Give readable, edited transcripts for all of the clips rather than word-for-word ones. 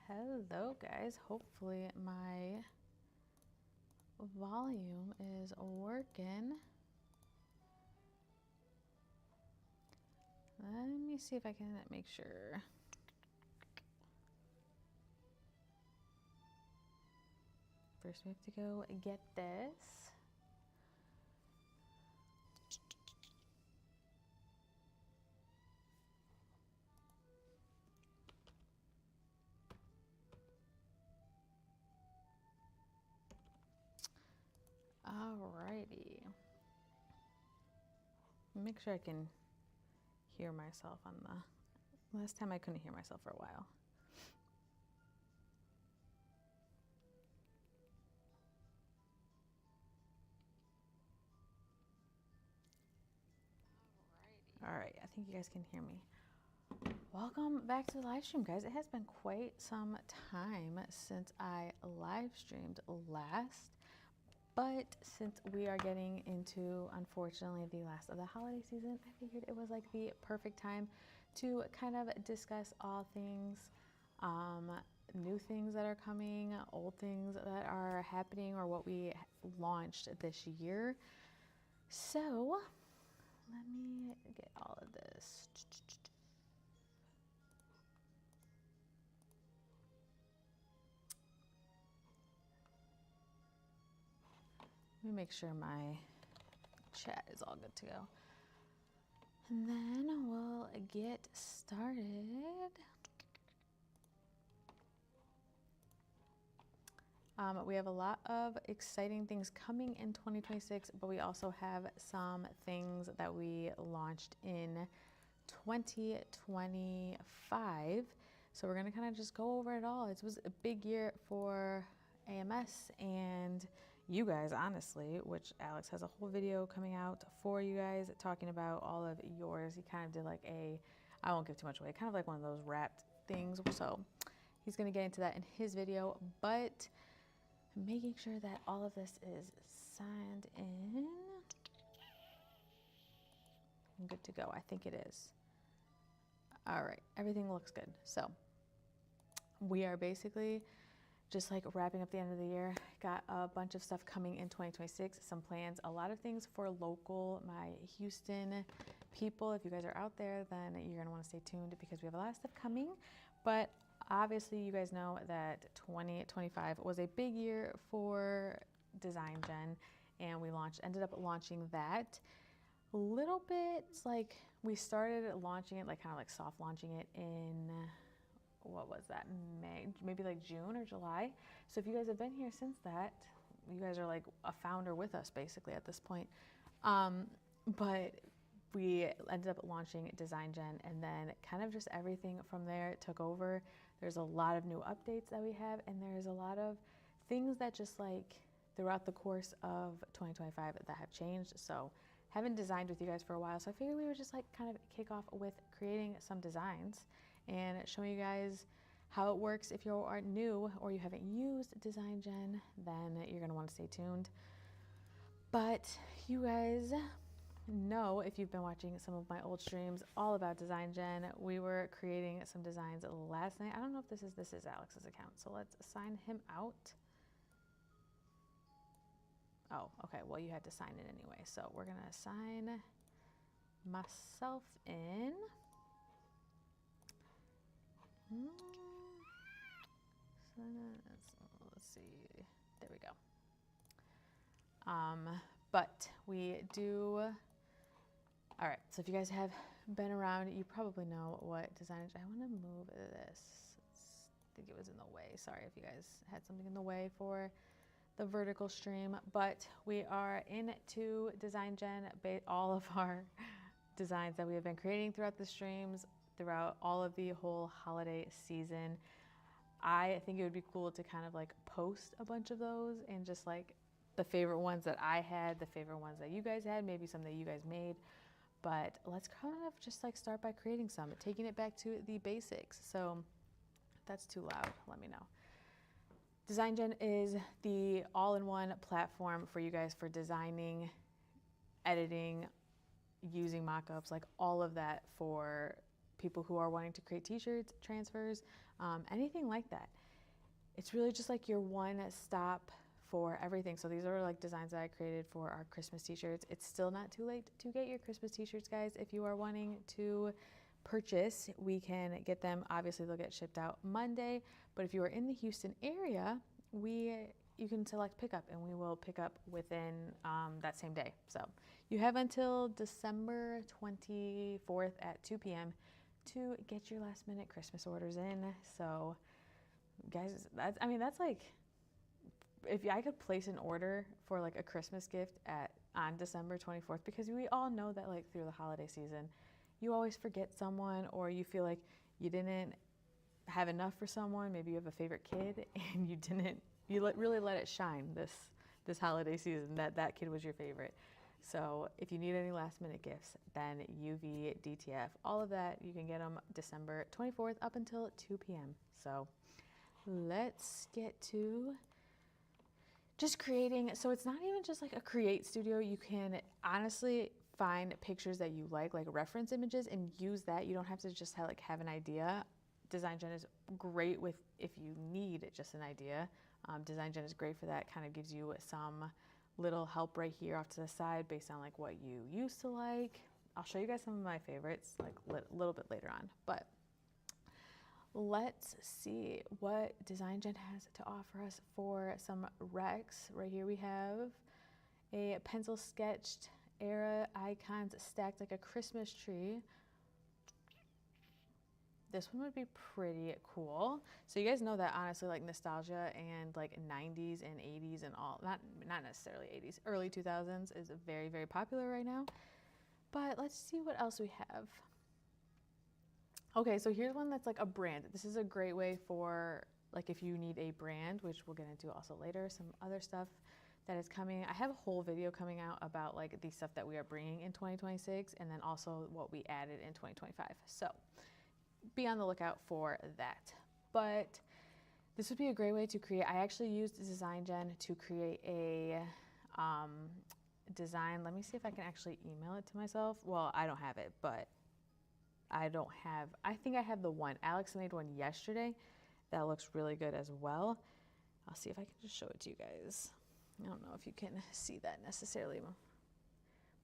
Hello guys, hopefully my volume is working. Let me see if I can make sure. First we have to go get this. Alrighty. Make sure I can hear myself on the... Last time I couldn't hear myself for a while. Alright, I think you guys can hear me. Welcome back to the live stream, guys. It has been quite some time since I live streamed last. But since we are getting into, unfortunately, the last of the holiday season, I figured it was like the perfect time to kind of discuss all things, new things that are coming, old things that are happening, or what we launched this year. So let me get all of this. Let me make sure my chat is all good to go. And then we'll get started. We have a lot of exciting things coming in 2026, but we also have some things that we launched in 2025. So we're gonna kind of just go over it all. It was a big year for AMS and you guys, honestly, which Alex has a whole video coming out for you guys talking about all of yours. He kind of did like I won't give too much away, kind of like one of those wrapped things. So he's gonna get into that in his video, but making sure that all of this is signed in. I'm good to go. I think it is. All right, everything looks good. So we are basically just like wrapping up the end of the year. Got a bunch of stuff coming in 2026, some plans, a lot of things for local, my Houston people. If you guys are out there, then you're gonna wanna stay tuned because we have a lot of stuff coming. But obviously you guys know that 2025 was a big year for Design Gen, and we ended up launching that a little bit. Like we started launching it, like kind of like soft launching it in, what was that, May, maybe like June or July. So if you guys have been here since that, you guys are like a founder with us basically at this point. But we ended up launching Design Gen, and then kind of just everything from there took over. There's a lot of new updates that we have, and there's a lot of things that just like throughout the course of 2025 that have changed. So haven't designed with you guys for a while, so I figured we would just like kind of kick off with creating some designs and showing you guys how it works. If you are new or you haven't used Design Gen, then you're gonna wanna stay tuned. But you guys know, if you've been watching some of my old streams all about Design Gen, we were creating some designs last night. I don't know if this is Alex's account, so let's sign him out. Oh, okay, well you had to sign in anyway, so we're gonna sign myself in. So let's see, there we go. But we do, all right, so if you guys have been around, you probably know what Design Gen, I wanna move this. I think it was in the way. Sorry if you guys had something in the way for the vertical stream, but we are into Design Gen, all of our designs that we have been creating throughout the streams, throughout all of the whole holiday season. I think it would be cool to kind of like post a bunch of those and just like the favorite ones that I had, the favorite ones that you guys had, maybe some that you guys made. But let's kind of just like start by creating some, taking it back to the basics. So if that's too loud, let me know. Design Gen is the all-in-one platform for you guys for designing, editing, using mockups, like all of that for people who are wanting to create t-shirts, transfers, anything like that. It's really just like your one stop for everything. So these are like designs that I created for our Christmas t-shirts. It's still not too late to get your Christmas t-shirts, guys. If you are wanting to purchase, we can get them. Obviously, they'll get shipped out Monday. But if you are in the Houston area, you can select pickup, and we will pick up within that same day. So you have until December 24th at 2 p.m. to get your last minute Christmas orders in. So guys, that's like, if I could place an order for like a Christmas gift on December 24th, because we all know that like through the holiday season, you always forget someone, or you feel like you didn't have enough for someone. Maybe you have a favorite kid and you really let it shine this holiday season that kid was your favorite. So if you need any last minute gifts, then UV, DTF, all of that, you can get them December 24th up until 2 p.m. So let's get to just creating. So it's not even just like a create studio. You can honestly find pictures that you like reference images, and use that. You don't have to just have an idea. Design Gen is great with if you need just an idea. Design Gen is great for that. Kind of gives you some little help right here off to the side based on like what you used to like. I'll show you guys some of my favorites like a little bit later on, but let's see what Design Gen has to offer us for some recs. Right here we have a pencil sketched era icons stacked like a Christmas tree. This one would be pretty cool. So you guys know that honestly, like nostalgia and like 90s and 80s and all, not necessarily 80s, early 2000s is very, very popular right now. But let's see what else we have. Okay, so here's one that's like a brand. This is a great way for like if you need a brand, which we'll get into also later, some other stuff that is coming. I have a whole video coming out about like the stuff that we are bringing in 2026, and then also what we added in 2025. So be on the lookout for that. But this would be a great way to create. I actually used Design Gen to create a design. Let me see if I can actually email it to myself. Well, I don't have it, but I think I have the one. Alex made one yesterday that looks really good as well. I'll see if I can just show it to you guys. I don't know if you can see that necessarily,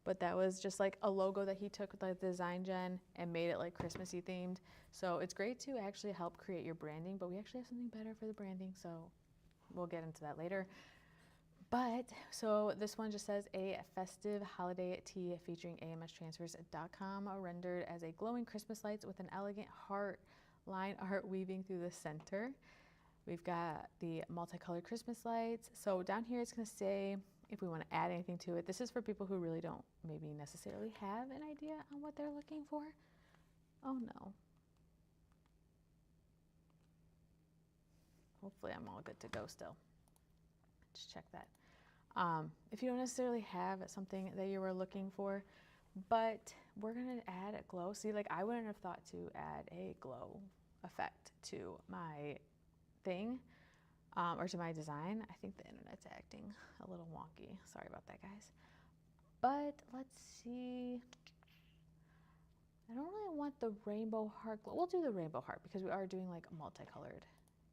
but that was just like a logo that he took with like Design Gen and made it like Christmassy themed. So it's great to actually help create your branding, but we actually have something better for the branding, so we'll get into that later. But so this one just says a festive holiday tee featuring amstransfers.com, rendered as a glowing Christmas lights with an elegant heart line art weaving through the center. We've got the multicolored Christmas lights. So down here it's going to say if we want to add anything to it. This is for people who really don't maybe necessarily have an idea on what they're looking for. Oh no. Hopefully I'm all good to go still. Just check that. If you don't necessarily have something that you were looking for, but we're going to add a glow. See, like I wouldn't have thought to add a glow effect to my thing. Or to my design. I think the internet's acting a little wonky. Sorry about that, guys. But let's see. I don't really want the rainbow heart glow. We'll do the rainbow heart because we are doing like multicolored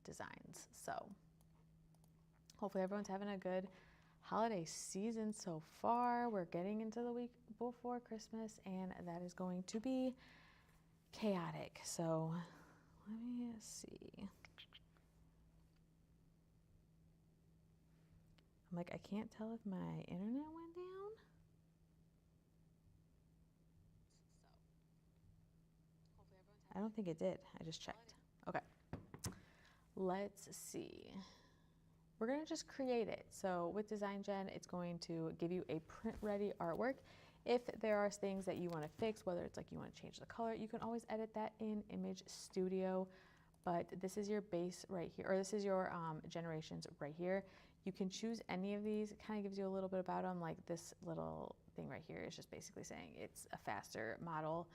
designs. So hopefully everyone's having a good holiday season so far. We're getting into the week before Christmas, and that is going to be chaotic. So let me see. I'm like, I can't tell if my internet went down. I don't think it did. I just checked. Okay. Let's see. We're going to just create it. So with Design Gen, it's going to give you a print-ready artwork. If there are things that you want to fix, whether it's like you want to change the color, you can always edit that in Image Studio. But this is your base right here, or this is your generations right here. You can choose any of these. It kind of gives you a little bit about them. Like this little thing right here is just basically saying it's a faster model.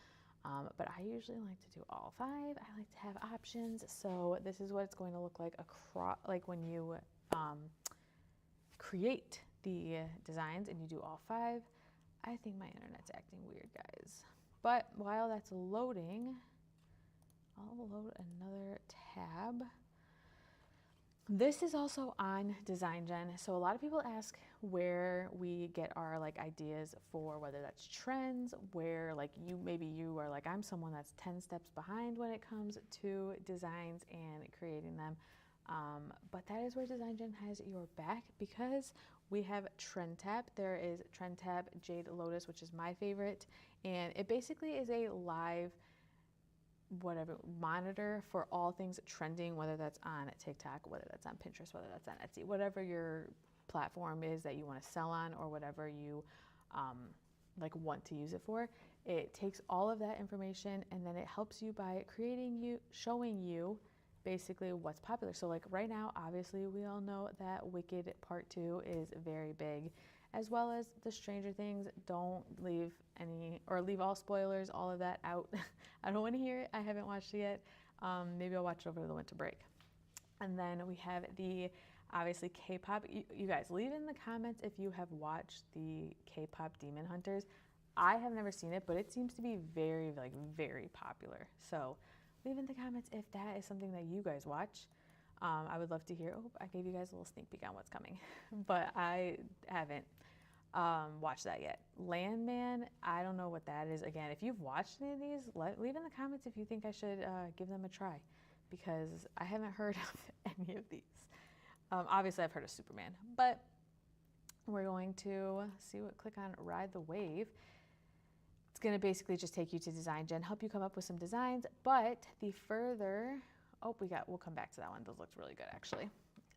But I usually like to do all 5. I like to have options. So this is what it's going to look like across, like when you create the designs and you do all 5. I think my internet's acting weird, guys. But while that's loading, I'll load another tab. This is also on Design Gen. So a lot of people ask where we get our like ideas for whether that's trends, where like maybe you are like, I'm someone that's 10 steps behind when it comes to designs and creating them. But that is where Design Gen has your back, because we have Trend Tab. There is Trend Tab Jade Lotus, which is my favorite. And it basically is a live monitor for all things trending, whether that's on TikTok, whether that's on Pinterest, whether that's on Etsy, whatever your platform is that you want to sell on, or whatever you like want to use it for. It takes all of that information and then it helps you by showing you basically what's popular. So like right now, obviously we all know that Wicked Part 2 is very big, as well as the Stranger Things. Don't leave all spoilers, all of that out. I don't want to hear it. I haven't watched it yet. Maybe I'll watch it over the winter break. And then we have the, obviously, K-pop. You guys, leave in the comments if you have watched the K-pop Demon Hunters. I have never seen it, but it seems to be very, very popular. So leave in the comments if that is something that you guys watch. I would love to hear. Oh, I gave you guys a little sneak peek on what's coming, but I haven't watched that yet. Landman, I don't know what that is. Again, if you've watched any of these, leave in the comments if you think I should give them a try, because I haven't heard of any of these. Obviously, I've heard of Superman, but we're going to click on Ride the Wave. It's going to basically just take you to Design Gen, help you come up with some designs, but we'll come back to that one. Those looked really good, actually.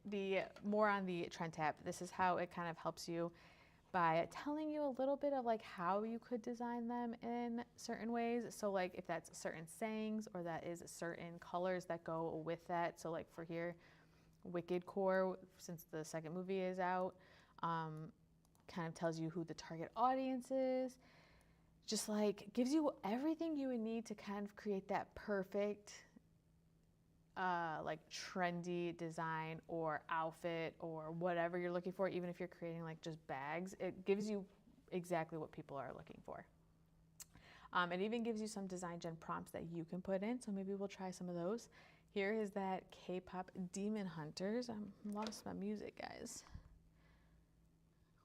The more on the Trend tab, this is how it kind of helps you by telling you a little bit of like how you could design them in certain ways. So like if that's certain sayings, or that is certain colors that go with that. So like for here, Wicked Core, since the second movie is out, kind of tells you who the target audience is. Just like gives you everything you would need to kind of create that perfect like trendy design or outfit or whatever you're looking for. Even if you're creating like just bags, it gives you exactly what people are looking for. It even gives you some Design Gen prompts that you can put in, so maybe we'll try some of those. Here is that K-pop Demon Hunters. I lost my music, guys.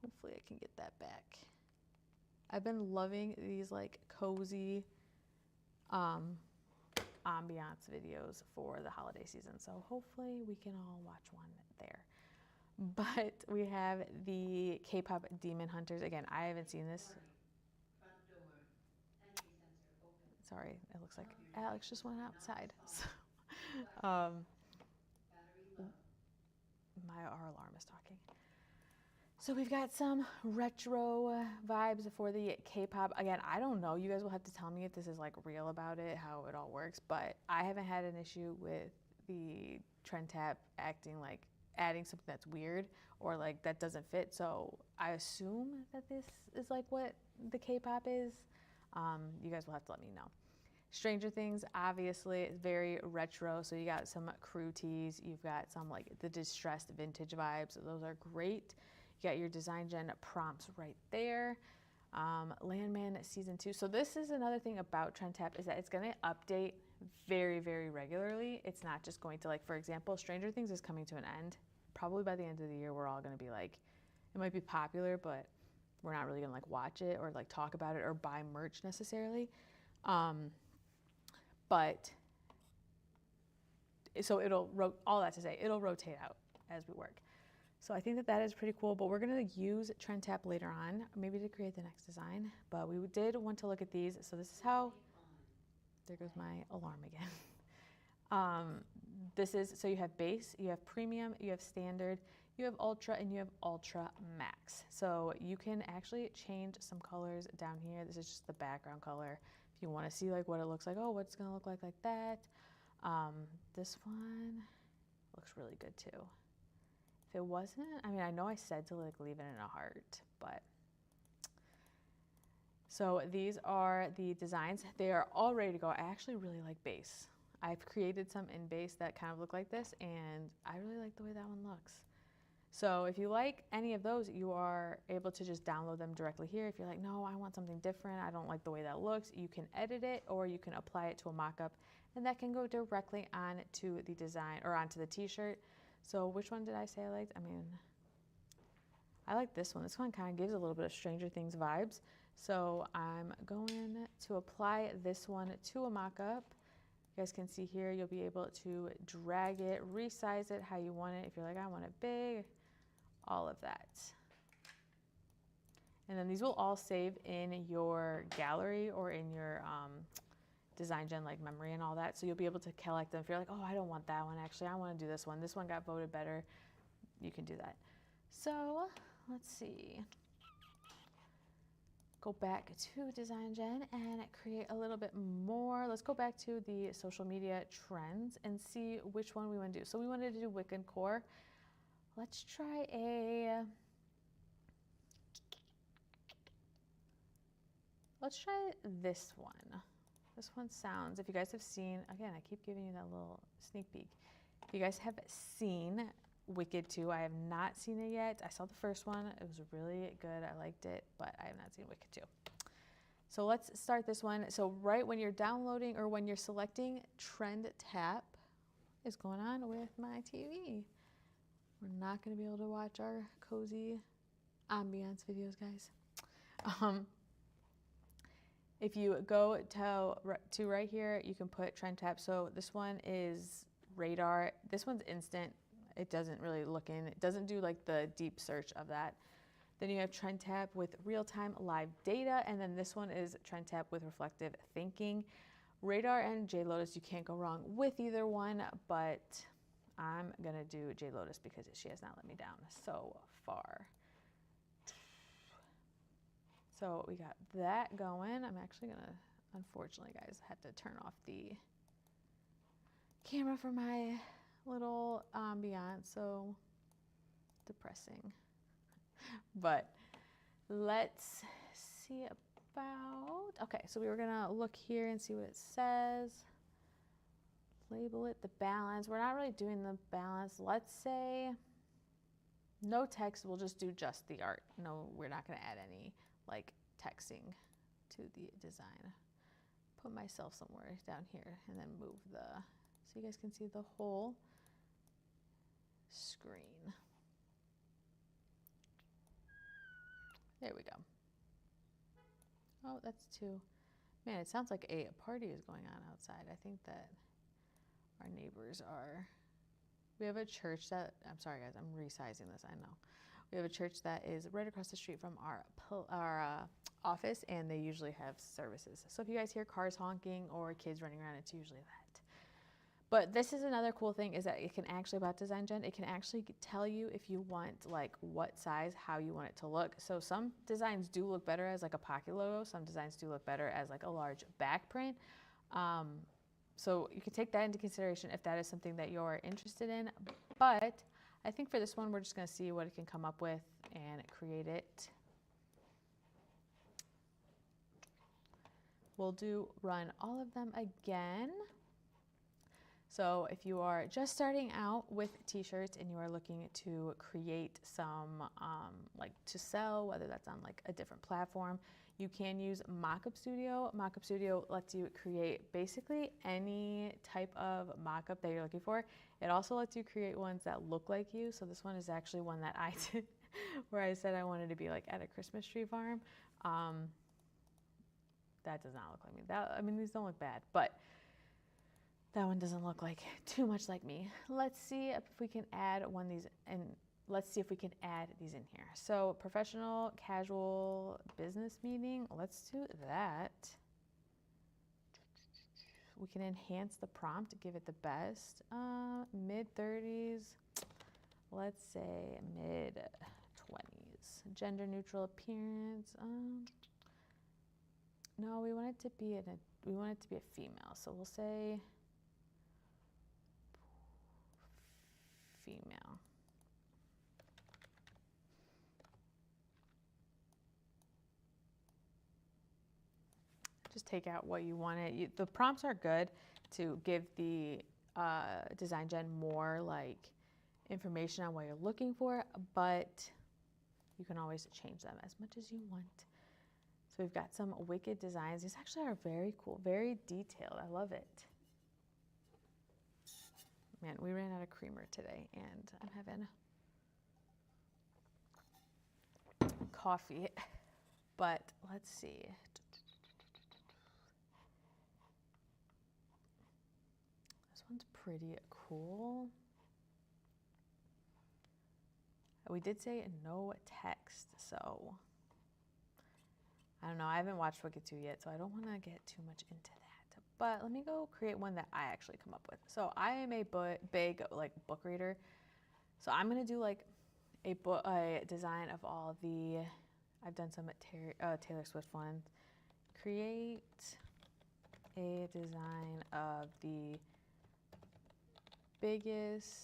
Hopefully I can get that back. I've been loving these like cozy ambiance videos for the holiday season, so hopefully we can all watch one there. But we have the K-pop Demon Hunters. Again, I haven't seen this. Sorry, it looks like Alex just went outside. So, our alarm is talking. So we've got some retro vibes for the K-pop. Again, I don't know. You guys will have to tell me if this is like real about it, how it all works. But I haven't had an issue with the Trend tab adding something that's weird or like that doesn't fit. So I assume that this is like what the K-pop is. You guys will have to let me know. Stranger Things, obviously, is very retro. So you got some crew tees. You've got some like the distressed vintage vibes. Those are great. You got your Design Gen prompts right there. Landman Season 2. So this is another thing about Trend tab, is that it's going to update very, very regularly. It's not just going to, like, for example, Stranger Things is coming to an end. Probably by the end of the year, we're all going to be like, it might be popular, but we're not really going to like watch it or like talk about it or buy merch necessarily. But so all that to say, it'll rotate out as we work. So I think that that is pretty cool, but we're going to use Trend tab later on, maybe to create the next design. But we did want to look at these. So this is how, there goes my alarm again. So you have base, you have premium, you have standard, you have ultra, and you have ultra max. So you can actually change some colors down here. This is just the background color. If you want to see like what it looks like, what's going to look like that. This one looks really good too. If it wasn't, I know I said to like leave it in a heart, but. So these are the designs. They are all ready to go. I actually really like base. I've created some in base that kind of look like this, and I really like the way that one looks. So if you like any of those, you are able to just download them directly here. If you're like, no, I want something different, I don't like the way that looks, you can edit it, or you can apply it to a mock-up and that can go directly onto the design or onto the t-shirt. So which one did I say I liked? I mean, I like this one. This one kind of gives a little bit of Stranger Things vibes. So I'm going to apply this one to a mock-up. You guys can see here, you'll be able to drag it, resize it how you want it. If you're like, I want it big, all of that. And then these will all save in your gallery or in your Design Gen like memory and all that. So you'll be able to collect them. If you're like, oh, I don't want that one, actually, I want to do this one. This one got voted better. You can do that. So let's see. Go back to Design Gen and create a little bit more. Let's go back to the social media trends and see which one we want to do. So we wanted to do Wiccan core. Let's try this one. This one sounds, if you guys have seen, again, I keep giving you that little sneak peek. If you guys have seen Wicked 2, I have not seen it yet. I saw the first one. It was really good. I liked it, but I have not seen Wicked 2. So let's start this one. So right when you're downloading or when you're selecting Trend Tap is going on with my TV. We're not going to be able to watch our cozy ambiance videos, guys. If you go to right here, you can put Trend Tap. So this one is radar. This one's instant. It doesn't really look in. It doesn't do like the deep search of that. Then you have Trend Tap with real-time live data. And then this one is Trend Tap with reflective thinking. Radar and JLotus, you can't go wrong with either one, but I'm going to do JLotus because she has not let me down so far. So we got that going. I'm actually going to, unfortunately, guys, have to turn off the camera for my little ambiance. So depressing. But let's see about, okay, so we were going to look here and see what it says. Label it, the balance. We're not really doing the balance. Let's say no text. We'll just do just the art. No, we're not going to add any like texting to the design. Put myself somewhere down here and then move so you guys can see the whole screen. There we go. Oh, that's too, man, it sounds like a party is going on outside. I think that our neighbors are, we have a church that, I'm sorry guys, I'm resizing this, I know. We have a church that is right across the street from our office, and they usually have services. So if you guys hear cars honking or kids running around, it's usually that. But this is another cool thing, is that it can actually, about Design Gen, it can actually tell you if you want like what size, how you want it to look. So some designs do look better as like a pocket logo. Some designs do look better as like a large back print. So you can take that into consideration if that is something that you're interested in. But I think for this one, we're just going to see what it can come up with and create it. We'll run all of them again. So if you are just starting out with t-shirts and you are looking to create some like to sell, whether that's on like a different platform, you can use Mockup Studio. Mockup Studio lets you create basically any type of mockup that you're looking for. It also lets you create ones that look like you. So this one is actually one that I did where I said I wanted to be like at a Christmas tree farm. That does not look like me. I mean, these don't look bad, but that one doesn't look like too much like me. Let's see if we can add one of these, and let's see if we can add these in here. So professional, casual, business meeting, let's do that. We can enhance the prompt, give it the best. Mid-30s, let's say mid-20s. Gender neutral appearance. No, we want it to be a female. So we'll say female. Just take out what you want it. The prompts are good to give the Design Gen more like information on what you're looking for, but you can always change them as much as you want. So we've got some wicked designs. These actually are very cool, very detailed. I love it. Man, we ran out of creamer today, and I'm having coffee. But let's see. This one's pretty cool. We did say no text, so I don't know. I haven't watched Wicked 2 yet, so I don't want to get too much into that. But let me go create one that I actually come up with. So I am a big like book reader, so I'm gonna do like a design of all the. I've done some Taylor Swift ones. Create a design of the biggest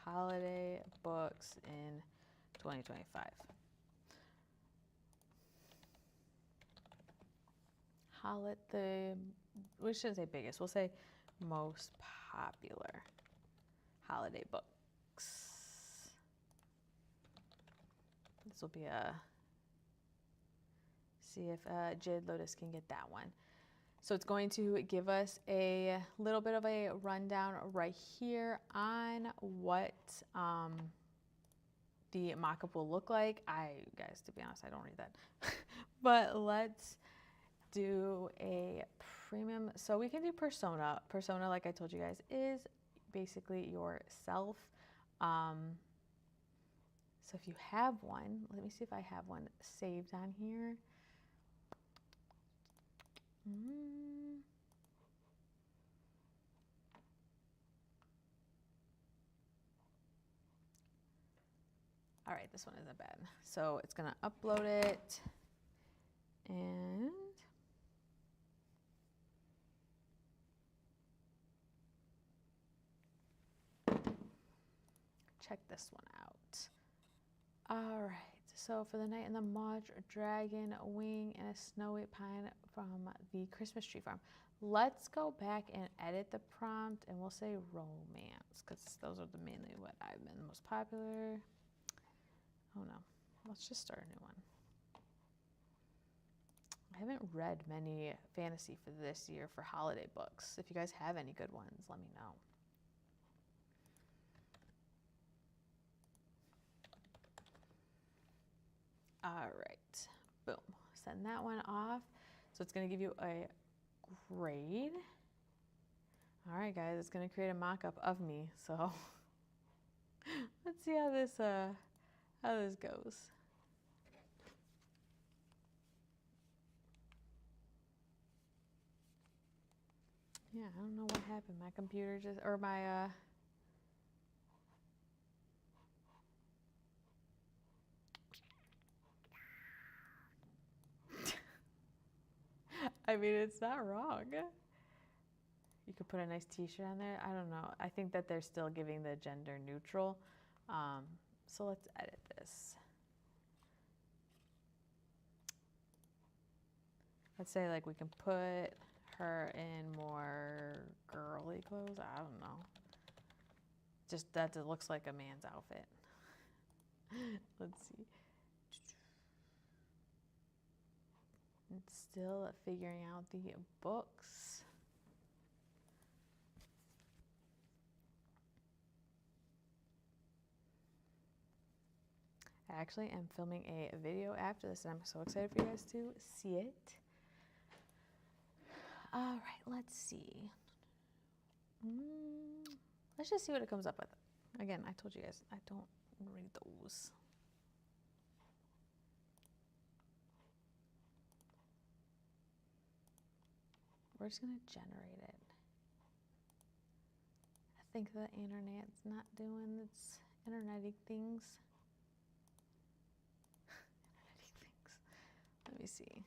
holiday books in 2025. We shouldn't say biggest, we'll say most popular holiday books. This will be see if Jid Lotus can get that one. So it's going to give us a little bit of a rundown right here on what the mock-up will look like. Guys, to be honest, I don't read that. But let's do a premium. So we can do persona. Persona, like I told you guys, is basically yourself. So if you have one, let me see if I have one saved on here. All right, this one isn't bad. So it's gonna upload it and check this one out. All right, so for the night in the marsh, a dragon wing and a snowy pine from the Christmas tree farm. Let's go back and edit the prompt, and we'll say romance, because those are mainly what I've been the most popular. Oh no, let's just start a new one. I haven't read many fantasy for this year for holiday books. If you guys have any good ones, let me know. All right, boom, send that one off. So it's gonna give you a grade. All right, guys, it's gonna create a mock-up of me. So let's see how this goes. Yeah, I don't know what happened. My computer just, or my I mean, it's not wrong. You could put a nice t-shirt on there. I don't know. I think that they're still giving the gender neutral. So let's edit this. Let's say like we can put her in more girly clothes. I don't know. Just that it looks like a man's outfit. Let's see. It's still figuring out the books. I actually am filming a video after this, and I'm so excited for you guys to see it. All right, let's see. Let's just see what it comes up with. Again, I told you guys, I don't read those. We're just gonna generate it. I think the internet's not doing its internet-y things. Internet-y things. Let me see.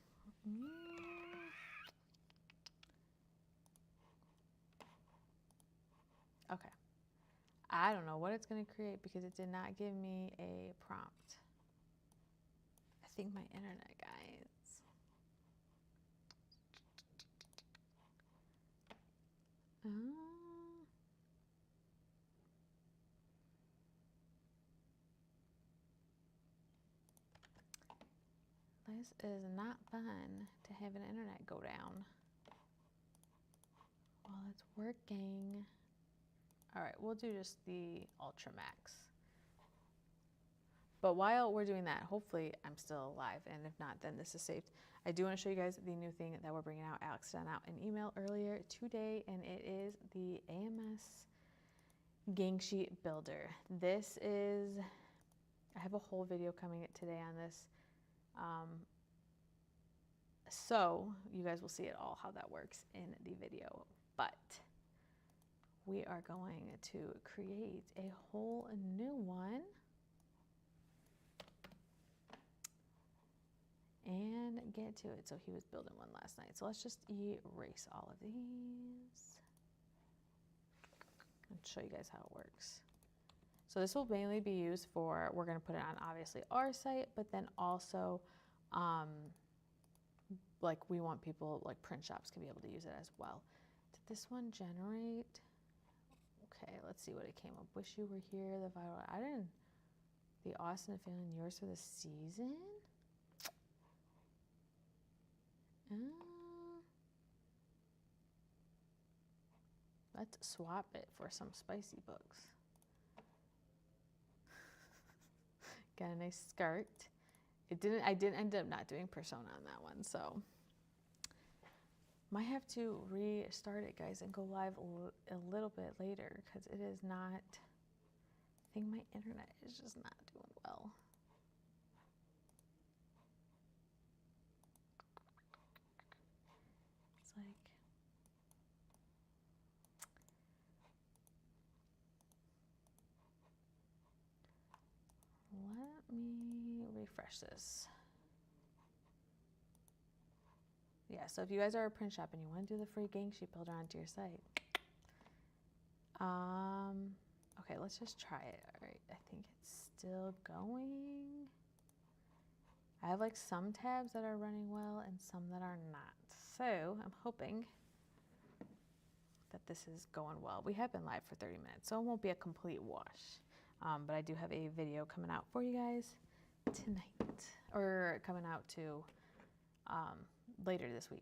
Okay. I don't know what it's gonna create because it did not give me a prompt. I think my internet, guys. This is not fun to have an internet go down while it's working. All right, we'll do just the Ultra Max. But while we're doing that, hopefully I'm still alive, and if not, then this is saved. I do want to show you guys the new thing that we're bringing out. Alex sent out an email earlier today, and it is the AMS Gang Sheet Builder. This is, I have a whole video coming today on this. So you guys will see it all, how that works in the video. But we are going to create a whole new one. And get to it. So he was building one last night. So let's just erase all of these and show you guys how it works. So this will mainly be used for, we're going to put it on obviously our site, but then also like we want people, like print shops can be able to use it as well. Did this one generate? Okay, let's see what it came up. Wish you were here. The viral, I didn't. The Austin and feeling yours for the season. Let's swap it for some spicy books. Got a nice skirt. I didn't end up not doing Persona on that one, so might have to restart it, guys, and go live a little bit later because it is not, I think my internet is just not doing well. It's like, let me refresh this. Yeah, so if you guys are a print shop and you want to do the free gang sheet builder onto your site, okay, let's just try it. All right, I think it's still going. I have like some tabs that are running well and some that are not. So I'm hoping that this is going well. We have been live for 30 minutes, so it won't be a complete wash. But I do have a video coming out for you guys tonight, or coming out to later this week.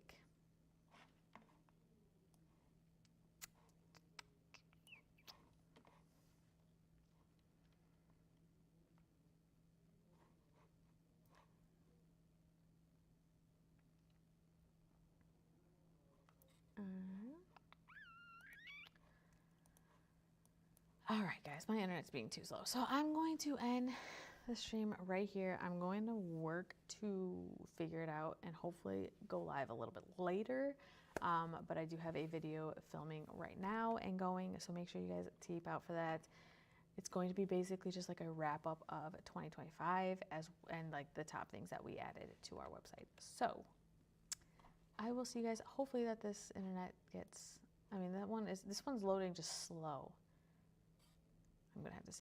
All right, guys, my internet's being too slow. So I'm going to end the stream right here. I'm going to work to figure it out and hopefully go live a little bit later. But I do have a video filming right now and going, so make sure you guys keep out for that. It's going to be basically just like a wrap up of 2025 and like the top things that we added to our website. So I will see you guys. Hopefully that this internet gets, I mean, this one's loading just slow. I'm gonna have to see.